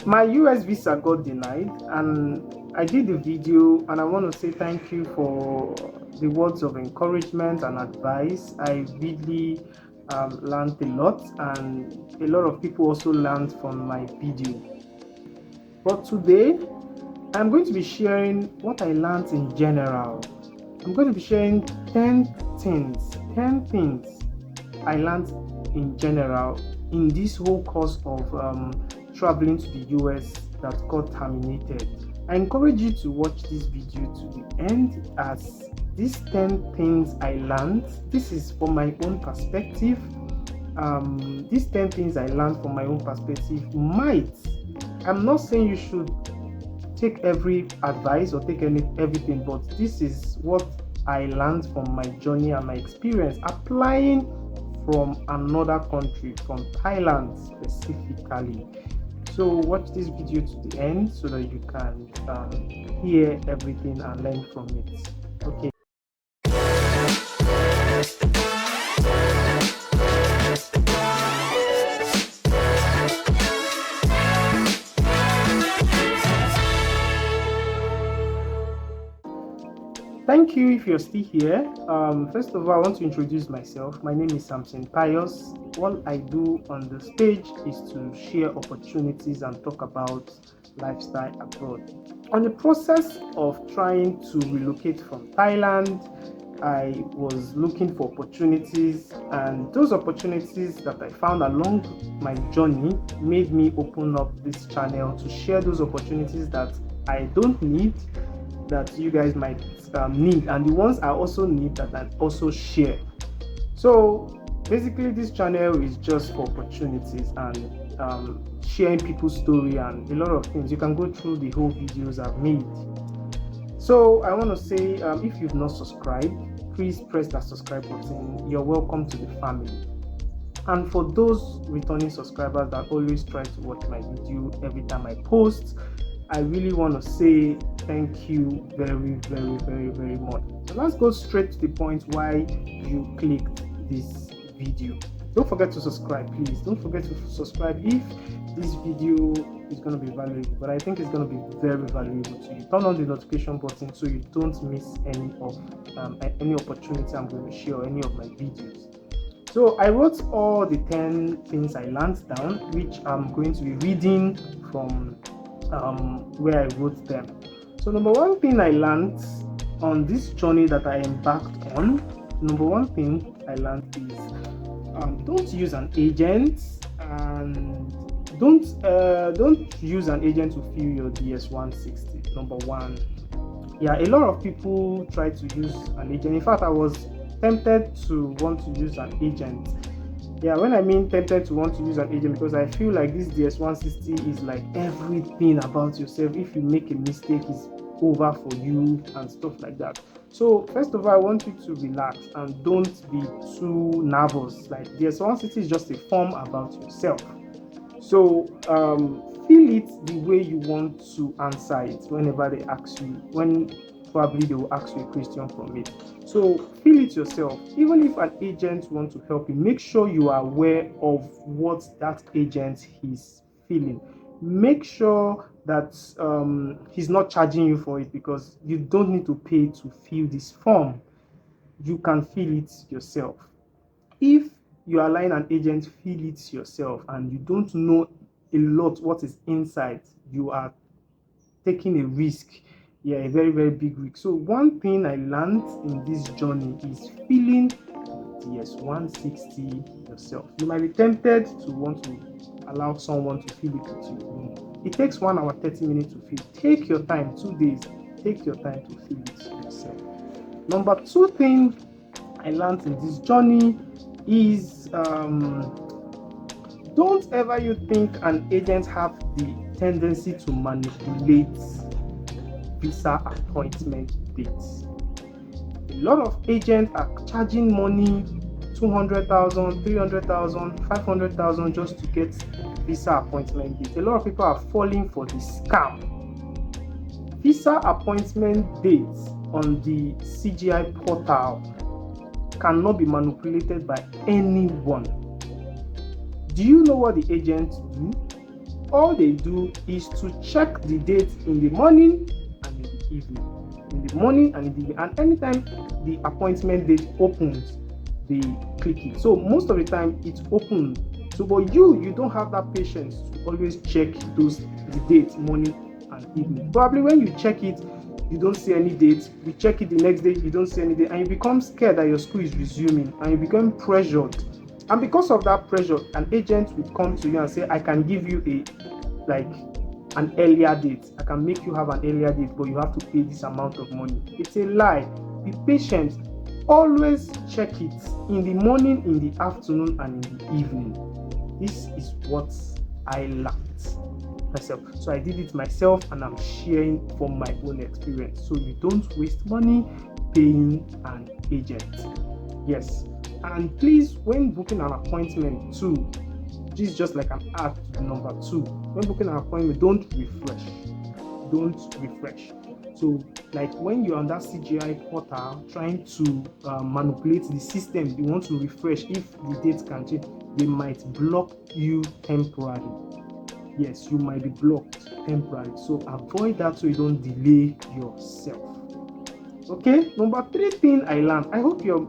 My US visa got denied, and I did the video, and I want to say thank you for the words of encouragement and advice. I really learned a lot, and a lot of people also learned from my video. But today, I'm going to be sharing what I learned in general. I'm going to be sharing 10 10 things I learned in general in this whole course of traveling to the US that got terminated. I encourage you to watch this video to the end, as these 10 things I learned, this is from my own perspective. These 10 things I learned from my own perspective might, I'm not saying you should take every advice or take everything, but this is what I learned from my journey and my experience applying from another country, from Thailand specifically. So watch this video to the end so that you can hear everything and learn from it. Okay. Thank you if you're still here. First of all, I want to introduce myself. My name is Samson Pius. All I do on the stage is to share opportunities and talk about lifestyle abroad. On the process of trying to relocate from Thailand, I was looking for opportunities, and those opportunities that I found along my journey made me open up this channel to share those opportunities that I don't need, that you guys might need, and the ones I also need that I also share. So basically, this channel is just for opportunities and sharing people's story and a lot of things. You can go through the whole videos I've made. So I want to say, if you've not subscribed, please press that subscribe button. You're welcome to the family. And for those returning subscribers that always try to watch my video every time I post, I really want to say thank you very, very, very, very much. So let's go straight to the point why you clicked this video. Don't forget to subscribe, please. Don't forget to subscribe if this video is going to be valuable, but I think it's going to be very valuable to you. Turn on the notification button so you don't miss any opportunity I'm going to share or any of my videos. So I wrote all the 10 things I learned down, which I'm going to be reading from where I wrote them. So number one thing I learned on this journey that I embarked on, number one thing I learned is don't use an agent, and don't use an agent to fill your DS-160. Number one, yeah, a lot of people try to use an agent. In fact, I was tempted to want to use an agent. Yeah, when I mean tempted to want to use an agent, because I feel like this DS-160 is like everything about yourself. If you make a mistake, it's over for you and stuff like that. So first of all, I want you to relax and don't be too nervous. Like, DS-160 is just a form about yourself. So feel it the way you want to answer it whenever they ask you, when probably they will ask you a question from it. So feel it yourself. Even if an agent wants to help you, make sure you are aware of what that agent is feeling. Make sure that he's not charging you for it, because you don't need to pay to fill this form. You can fill it yourself. If you are allowing an agent fill it yourself and you don't know a lot what is inside, you are taking a risk. Yeah, a very, very big risk. So one thing I learned in this journey is feeling DS-160 yourself. You might be tempted to want to allow someone to fill it with you. It takes 1 hour 30 minutes to fill. Take your time, 2 days. Take your time to fill it yourself. Number two thing I learned in this journey is don't ever you think an agent have the tendency to manipulate visa appointment dates. A lot of agents are charging money, 200,000, 300,000, 500,000 just to get visa appointment dates. A lot of people are falling for the scam. Visa appointment dates on the CGI portal cannot be manipulated by anyone. Do you know what the agents do? all they do is to check the date in the morning and in the evening. In the morning and in the evening. And anytime the appointment date opens, they click it. So most of the time it's open. So but you don't have that patience to always check the dates morning and evening. Probably when you check it, you don't see any date. You check it the next day, you don't see any date, and you become scared that your school is resuming, and you become pressured. And because of that pressure, an agent will come to you and say, I can give you an earlier date. I can make you have an earlier date, but you have to pay this amount of money. It's a lie. Be patient. Always check it in the morning, in the afternoon, and in the evening. This is what I learned myself. So I did it myself, and I'm sharing from my own experience. So you don't waste money paying an agent. Yes. And please, when booking an appointment too, this is just like an add to number 2. When booking an appointment, don't refresh. So like when you're on that CGI portal trying to manipulate the system, you want to refresh. If the date can change, they might block you temporarily. Yes, you might be blocked temporarily. So avoid that so you don't delay yourself. Okay, number 3 thing I learned. I hope you're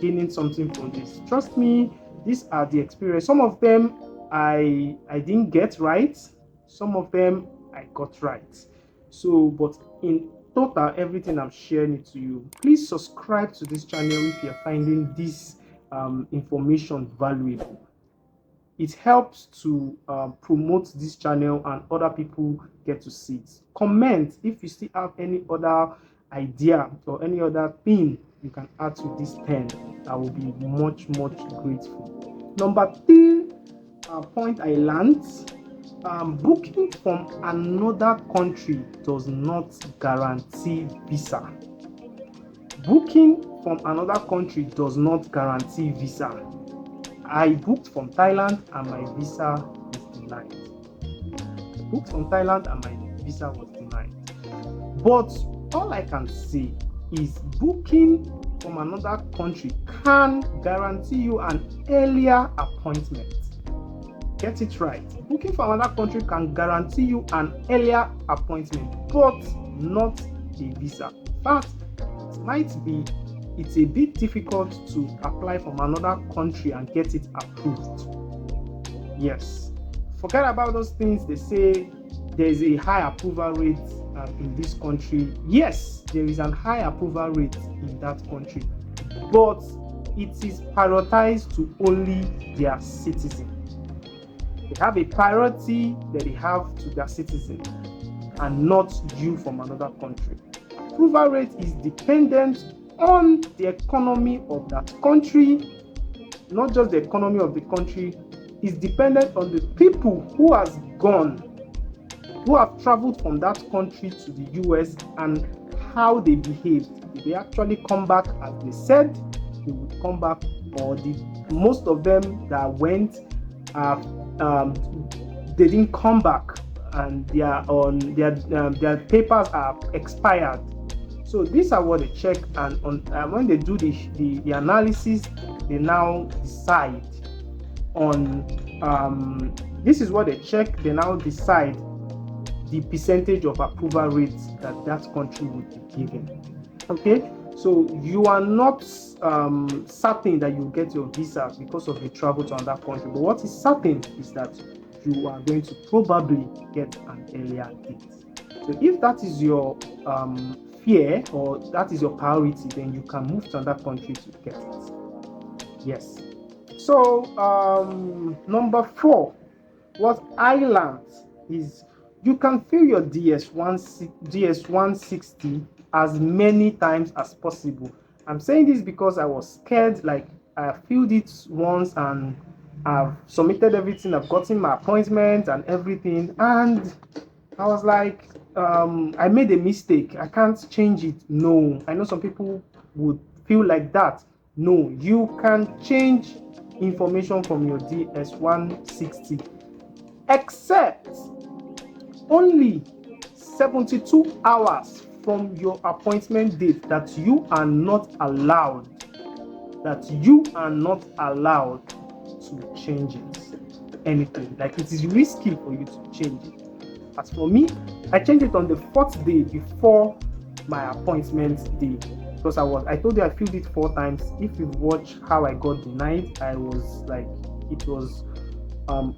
gaining something from this. Trust me, these are the experience. Some of them I didn't get right. Some of them I got right. So, but in total, everything I'm sharing it to you. Please subscribe to this channel if you're finding this information valuable. It helps to promote this channel and other people get to see it. Comment if you still have any other idea or any other thing you can add to this 10. I will be much grateful. Number 3 point I learned, booking from another country does not guarantee visa. Booking from another country does not guarantee visa. I booked from Thailand and my visa is denied. I booked from Thailand and my visa was denied. But all I can say is booking from another country can guarantee you an earlier appointment. Get it right. Booking from another country can guarantee you an earlier appointment, but not a visa. In fact, it's a bit difficult to apply from another country and get it approved. Yes. Forget about those things. They say there is a high approval rate in this country. Yes, there is a high approval rate in that country, but it is prioritized to only their citizens. They have a priority that they have to their citizens and not you from another country. Approval rate is dependent on the economy of that country. Not just the economy of the country, is dependent on the people who has gone, who have traveled from that country to the US and how they behaved. If they actually come back as they said they would come back, or most of them that went they didn't come back and their papers are expired. So these are what they check, and when they do the analysis, they now decide on this is what they check. They now decide the percentage of approval rates that country would be given. Okay, so you are not certain that you get your visa because of the travel to another country, but what is certain is that you are going to probably get an earlier date. So if that is your fear or that is your priority, then you can move to another country to get it. Yes. So number 4, what I learned is you can fill your DS-160 as many times as possible. I'm saying this because I was scared. Like, I filled it once and I've submitted everything. I've gotten my appointment and everything, and I was like, I made a mistake. I can't change it. No, I know some people would feel like that. No, you can change information from your DS-160, except only 72 hours from your appointment date that you are not allowed to change it. anything. Like, it is risky for you to change it. As for me, I changed it on the 4th day before my appointment day, because I told you I filled it 4 times. If you watch how I got denied, I was like, it was on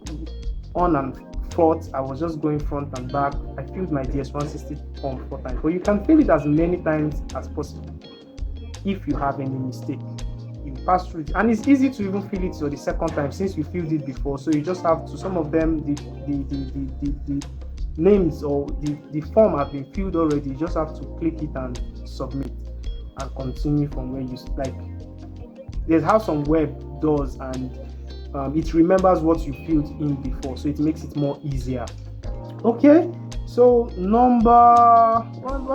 and forth. I was just going front and back. I filled my DS-160 form 4 times, but you can fill it as many times as possible. If you have any mistake, you pass through it, and it's easy to even fill it for the second time since you filled it before. So you just have to, some of them, the names or the form have been filled already. You just have to click it and submit and continue from where you like. There's how some web does, and it remembers what you filled in before, so it makes it more easier. Okay, so what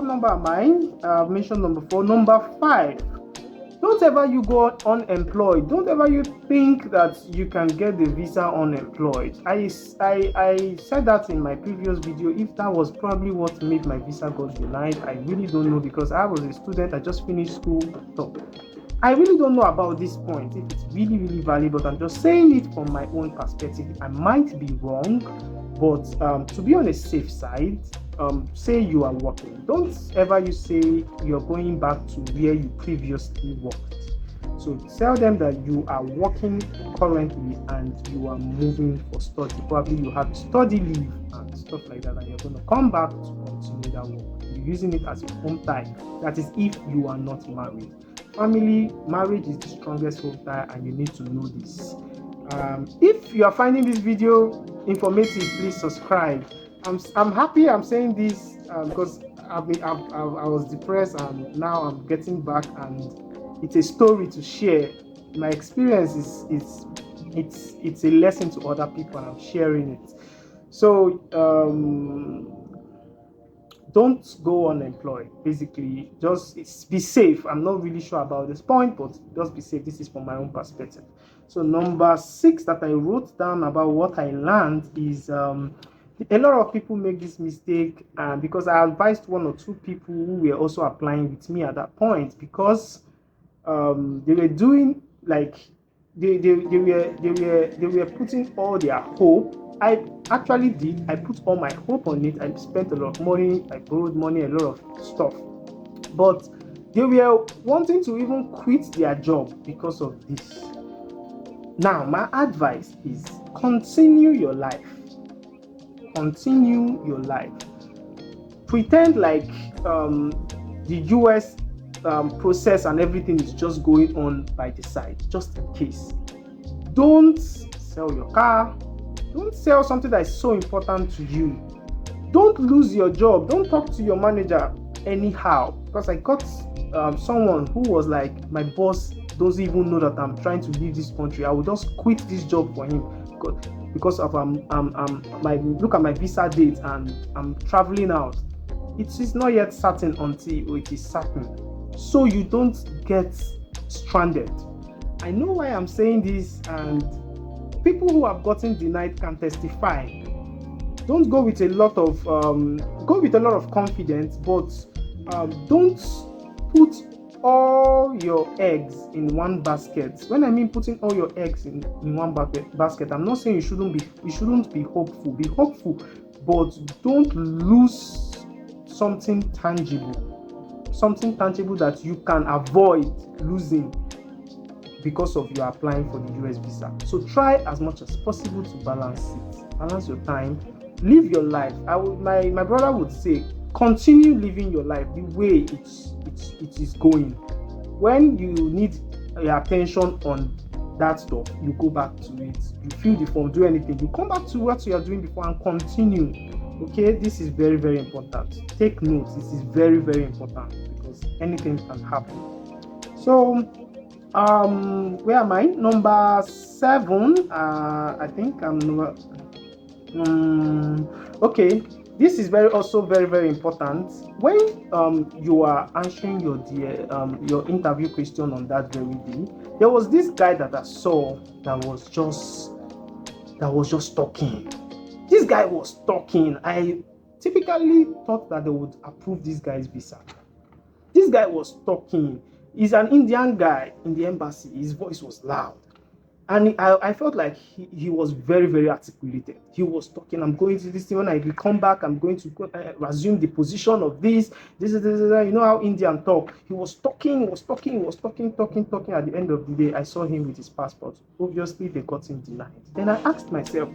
number am I? I've mentioned number 4. Number 5, don't ever you go unemployed. Don't ever you think that you can get the visa unemployed. I said that in my previous video. If that was probably what made my visa got denied, I really don't know, because I was a student. I just finished school. So I really don't know about this point, if it's really, really valid, but I'm just saying it from my own perspective. I might be wrong, but to be on a safe side, say you are working. Don't ever you say you're going back to where you previously worked. So tell them that you are working currently and you are moving for study. Probably you have study leave and stuff like that, and you're going to come back to continue that work. You're using it as your home tie. That is if you are not married. Family, marriage is the strongest home tie, and you need to know this. If you are finding this video informative, please subscribe. I'm happy I'm saying this because I was depressed, and now I'm getting back, and it's a story to share. My experience it's a lesson to other people, and I'm sharing it. So don't go unemployed. Basically, just be safe. I'm not really sure about this point, but just be safe. This is from my own perspective. So number 6 that I wrote down about what I learned is a lot of people make this mistake, because I advised 1 or 2 people who were also applying with me at that point, because they were doing like they were putting all their hope. I actually did. I put all my hope on it. I spent a lot of money. I borrowed money, a lot of stuff. But they were wanting to even quit their job because of this. Now, my advice is continue your life. Continue your life. Pretend like the US process and everything is just going on by the side, just in case. Don't sell your car. Don't sell something that is so important to you. Don't lose your job. Don't talk to your manager anyhow. Because I got someone who was like, my boss doesn't even know that I'm trying to leave this country. I will just quit this job for him because of look at my visa date, and I'm traveling out. It is not yet certain until it is certain. So you don't get stranded. I know why I'm saying this, and people who have gotten denied can testify. Don't go with a lot of confidence, but don't put all your eggs in one basket. When I mean putting all your eggs in one basket, I'm not saying you shouldn't be hopeful. Be hopeful, but don't lose something tangible that you can avoid losing because of you applying for the US visa. So try as much as possible to balance your time, live your life. My brother would say, continue living your life the way it is going. When you need your attention on that stuff, you go back to it. You fill the form, do anything. You come back to what you are doing before and continue. Okay, this is very, very important. Take notes. This is very, very important because anything can happen. So, where am I? Number 7. I think I'm number. Okay. This is also very, very important. When you are answering your interview question on that very day, there was this guy that I saw that was just talking. This guy was talking. I typically thought that they would approve this guy's visa. This guy was talking. He's an Indian guy in the embassy. His voice was loud. And I felt like he was very, very articulated. He was talking, I'm going to this thing. When I come back, I'm going to go, resume the position of this. You know how Indian talk. He was talking. At the end of the day, I saw him with his passport. Obviously, they got him denied. Then I asked myself,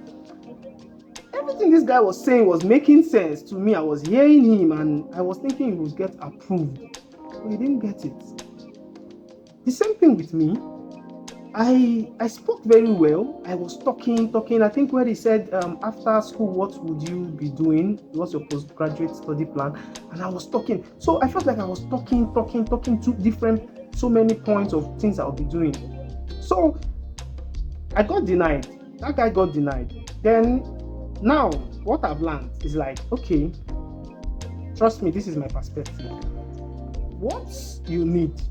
everything this guy was saying was making sense to me. I was hearing him, and I was thinking he would get approved. But he didn't get it. The same thing with me. I spoke very well. I was talking. I think when he said, after school, what would you be doing? What's your postgraduate study plan? And I was talking. So I felt like I was talking to different, so many points of things I'll be doing. So I got denied. That guy got denied. Then now what I've learned is like, okay, trust me, this is my perspective. What you need,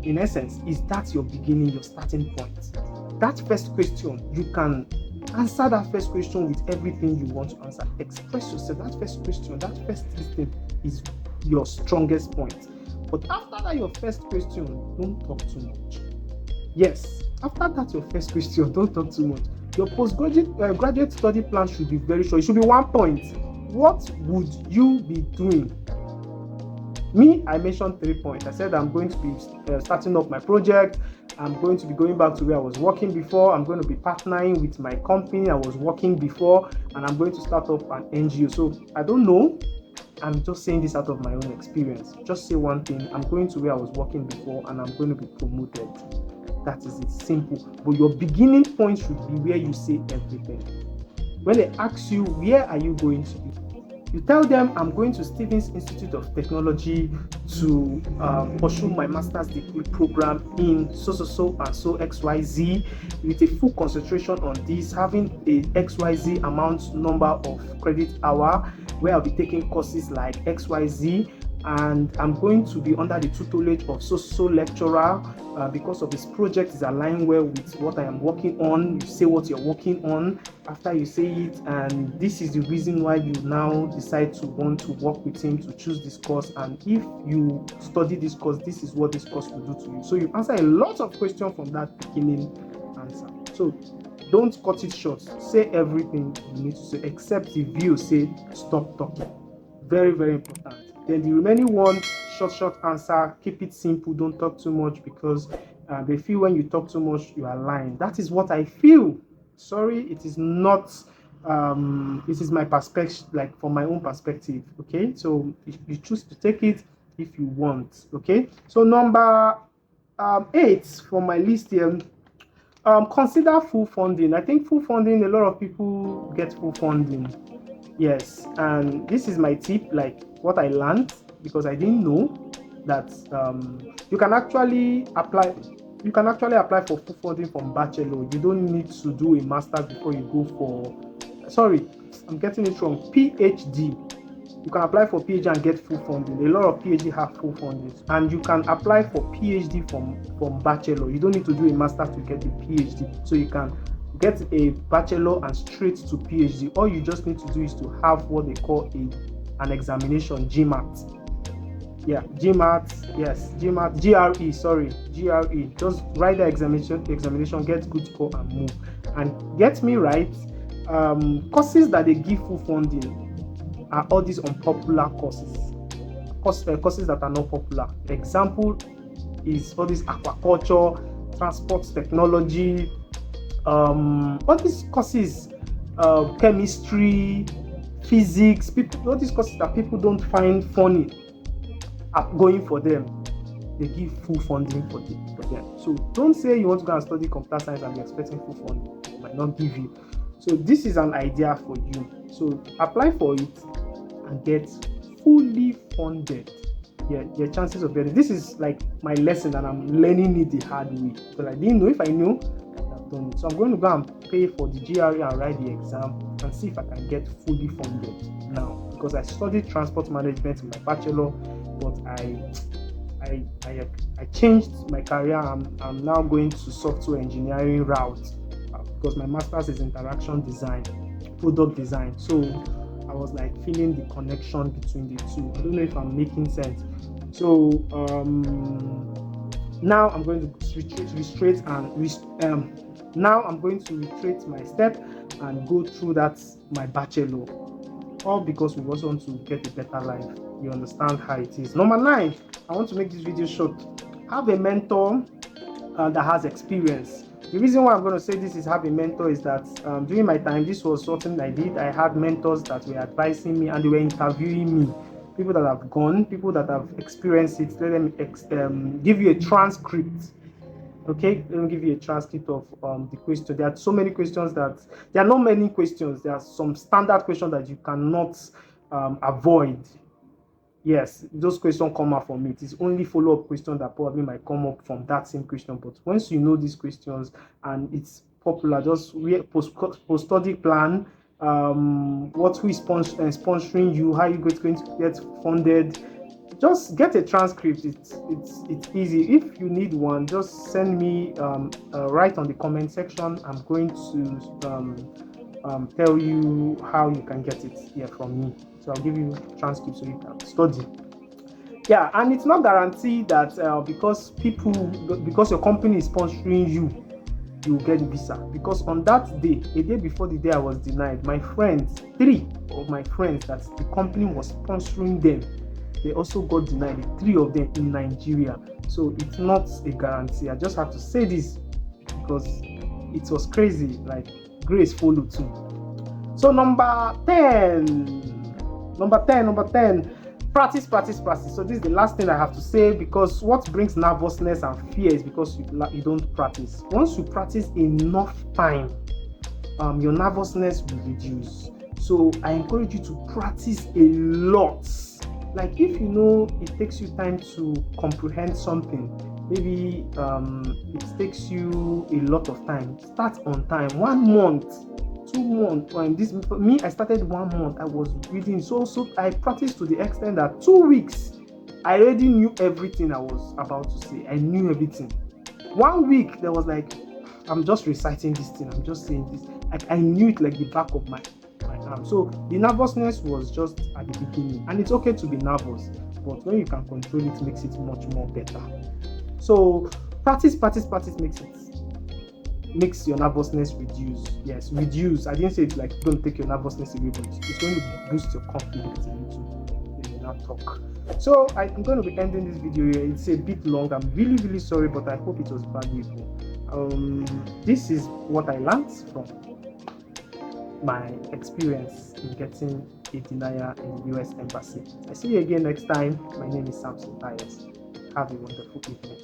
in essence, is that your beginning, your starting point. That first question, you can answer that first question with everything you want to answer. Express yourself. That first question, that first thing is your strongest point. But after that, your first question, don't talk too much. Yes, after that, your first question, don't talk too much. Your postgraduate graduate study plan should be very short. It should be 1 point. What would you be doing? Me, I mentioned 3 points. I said I'm going to be starting up my project. I'm going to be going back to where I was working before. I'm going to be partnering with my company I was working before, and I'm going to start up an NGO. So I don't know. I'm just saying this out of my own experience. Just say one thing. I'm going to where I was working before, and I'm going to be promoted. That is it. Simple. But your beginning point should be where you say everything. When they ask you, where are you going to be? You tell them, I'm going to Stevens Institute of Technology to pursue my master's degree program in so XYZ, with a full concentration on this, having a XYZ amount number of credit hour, where I'll be taking courses like XYZ, and I'm going to be under the tutelage of so lecturer because of his project is aligned well with what I am working on. You say what you're working on after you say it, and this is the reason why you now decide to want to work with him to choose this course, and if you study this course, this is what this course will do to you. So you answer a lot of questions from that beginning answer. So don't cut it short. Say everything you need to say, except if you say stop talking. Very, very important. Then the remaining one, short answer. Keep it simple. Don't talk too much, because they feel when you talk too much, you are lying. That is what I feel. Sorry, it is not. This is my perspective, like from my own perspective. Okay, so you choose to take it if you want. Okay, so number 8 for my list here. Consider full funding. I think full funding, a lot of people get full funding. Yes, and this is my tip, like what I learned, because I didn't know that you can actually apply for full funding from bachelor. You don't need to do a master's before you go for, sorry, I'm getting it wrong, PhD. You can apply for PhD and get full funding. A lot of PhD have full funding, and you can apply for PhD from bachelor. You don't need to do a master's to get a PhD, so you can get a bachelor and straight to PhD. All you just need to do is to have what they call an examination, GMAT. Yeah, GMAT, yes, GMAT, GRE. Just write the examination, get good score and move. And get me right, courses that they give full funding are all these unpopular courses. Courses that are not popular. Example is all this aquaculture, transport technology, all these courses, chemistry, physics, all these courses that people don't find funny going for them, they give full funding for them. So don't say you want to go and study computer science and be expecting full funding. It might not give you. So this is an idea for you. So apply for it and get fully funded. Yeah, your chances of getting, this is like my lesson, and I'm learning it the hard way, because I didn't know. If I knew, done it. So I'm going to go and pay for the GRE and write the exam and see if I can get fully funded now, because I studied transport management in my bachelor, but I changed my career. I'm now going to software engineering route, because my master's is interaction design, product design. So I was like feeling the connection between the two. I don't know if I'm making sense. So now I'm going to retreat and Now I'm going to retrace my step and go through that my bachelor, all because we also want to get a better life. You understand how it is. Number 9, I want to make this video short. Have a mentor that has experience. The reason why I'm going to say this is have a mentor is that during my time, this was something I did. I had mentors that were advising me and they were interviewing me. People that have gone, people that have experienced it. Let them give you a transcript. Okay, let me give you a transcript of the question. There are so many questions that there are not many questions. There are some standard questions that you cannot avoid. Yes, those questions come out from it. It's only follow-up questions that probably might come up from that same question. But once you know these questions and it's popular, just post-study plan, who is sponsoring you, how you going to get funded. Just get a transcript. It's easy. If you need one, just send me write on the comment section. I'm going to tell you how you can get it here from me. So I'll give you transcript so you can study. Yeah, and it's not guaranteed that because your company is sponsoring you, you will get visa. Because on that day, a day before the day I was denied, my friends, 3 of my friends that the company was sponsoring them, they also got denied. 3 of them in Nigeria. So it's not a guarantee. I just have to say this because it was crazy. Like grace followed too. So number 10. Practice. So this is the last thing I have to say, because what brings nervousness and fear is because you don't practice. Once you practice enough time, your nervousness will reduce. So I encourage you to practice a lot. Like if you know it takes you time to comprehend something, maybe it takes you a lot of time, start on time. 1 month, 2 months. I started 1 month. I was reading, so I practiced to the extent that 2 weeks I already knew everything I was about to say. I knew everything. 1 week there was like, I'm just reciting this thing, I'm just saying this. Like I knew it like the back of my arm. So the nervousness was just at the beginning, and it's okay to be nervous, but when you can control it, makes it much more better. So practice makes your nervousness reduce. Yes, reduce. I didn't say it's like don't take your nervousness away, but it's going to boost your confidence a little when you now talk. So I'm going to be ending this video here. It's a bit long. I'm really sorry, but I hope it was valuable. This is what I learned from my experience in getting a denial in the US Embassy. I see you again next time. My name is Samson Pius. Have a wonderful evening.